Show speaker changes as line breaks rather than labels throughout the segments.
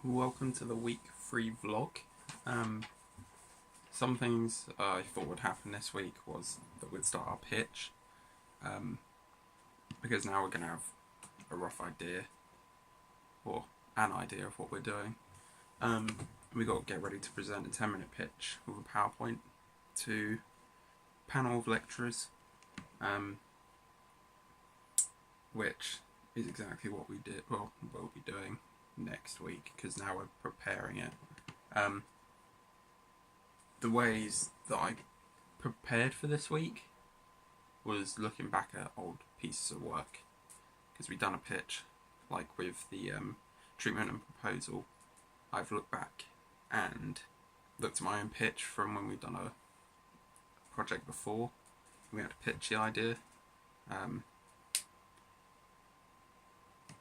Welcome to the week 3 vlog. Um, some things I thought would happen this week was that we'd start our pitch, because now we're going to have a rough idea, or an idea of what we're doing. We got to get ready to present a 10-minute pitch with a PowerPoint to a panel of lecturers, which is exactly what we did. Well, we'll be doing next week because now we're preparing it. The ways that I prepared for this week was looking back at old pieces of work, because we've done a pitch like with the treatment and proposal. I've looked back and looked at my own pitch from when we've done a project before. We had to pitch the idea,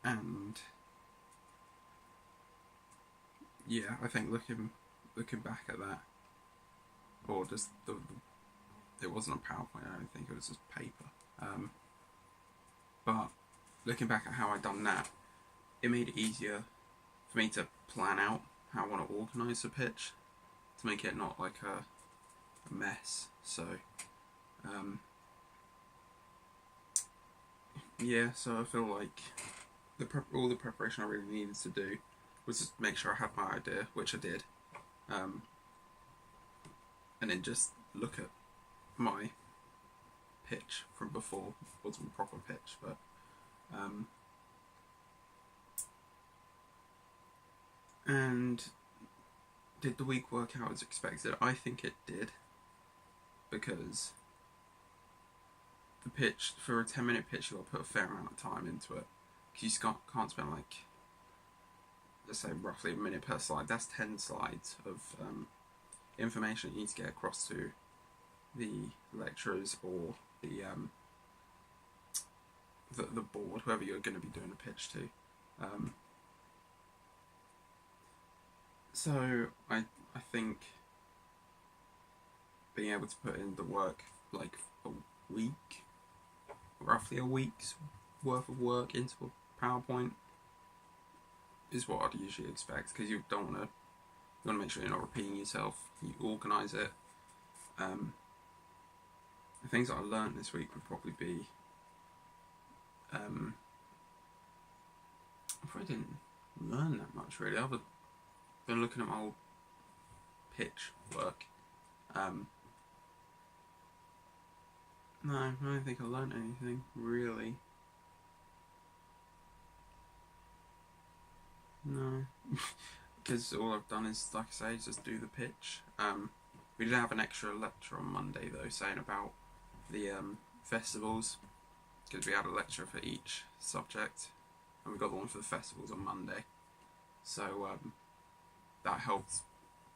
and yeah, I think looking back at that, or just it wasn't a PowerPoint, I don't think, it was just paper. But looking back at how I done that, it made it easier for me to plan out how I want to organise the pitch to make it not like a mess. So yeah, so I feel like all the preparation I really needed to do was just make sure I had my idea, which I did, and then just look at my pitch from before. It wasn't a proper pitch, but and did the week work out as expected? I think it did, because the pitch, for a 10-minute pitch, you've got to put a fair amount of time into it, because you can't spend, like, let's say roughly a minute per slide. That's 10 slides of information you need to get across to the lecturers or the board, whoever you're going to be doing a pitch to. So I think being able to put in the work, like a week, roughly a week's worth of work into a PowerPoint, is what I'd usually expect, because you don't want to make sure you're not repeating yourself. You organise it. The things that I learned this week would probably be, I probably didn't learn that much really, other than looking at my old pitch work. No, I don't think I learned anything really. No, because all I've done is, like I say, just do the pitch. We did have an extra lecture on Monday though, saying about the festivals, because we had a lecture for each subject, and we got the one for the festivals on Monday. So that helped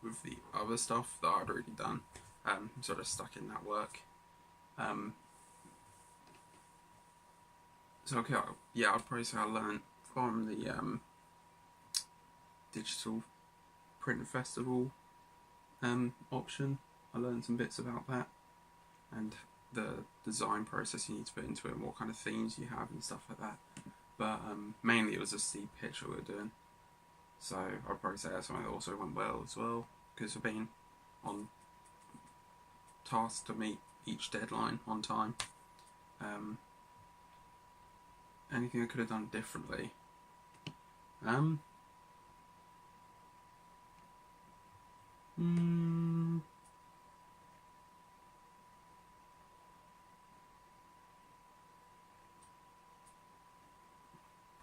with the other stuff that I'd already done. Sort of stuck in that work. So okay, yeah, I'd probably say I learned from the digital print festival option. I learned some bits about that, and the design process you need to put into it, and what kind of themes you have and stuff like that. But mainly it was just the pitch that we were doing. So I'd probably say that's something that also went well as well, because I've been on task to meet each deadline on time. Anything I could have done differently?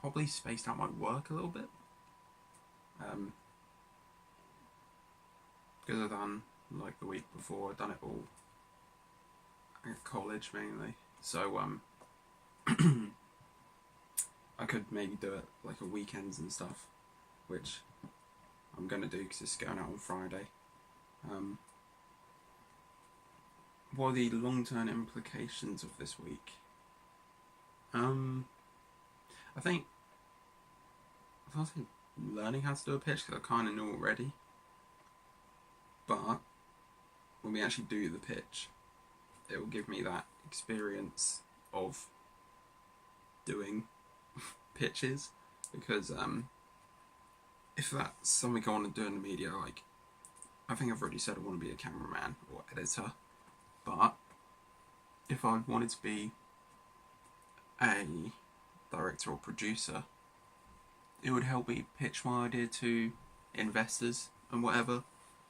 Probably spaced out my work a little bit. Because I've done, like the week before, I've done it all at college mainly. So I could maybe do it like a weekends and stuff, which I'm going to do because it's going out on Friday. What are the long-term implications of this week? I think learning how to do a pitch, because I kind of knew already. But when we actually do the pitch, it will give me that experience of doing pitches, because if that's something I want to do in the media, like, I think I've already said I want to be a cameraman or editor, but if I wanted to be a director or producer, it would help me pitch my idea to investors and whatever.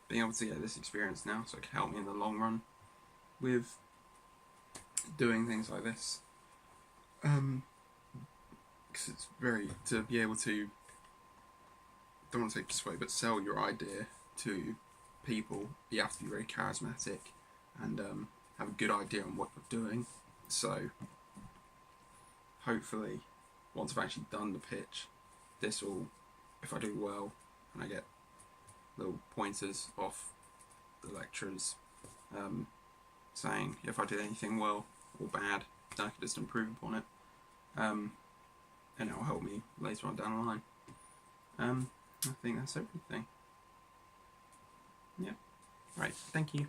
Being able to get this experience now, so it can help me in the long run with doing things like this. Because it's very, to be able to, don't want to say persuade, but sell your idea to people, you have to be very charismatic and have a good idea on what you're doing. So hopefully, once I've actually done the pitch, this will, if I do well and I get little pointers off the lecturers saying if I did anything well or bad, then I can just improve upon it, and it will help me later on down the line. I think that's everything. Yeah. Right, thank you.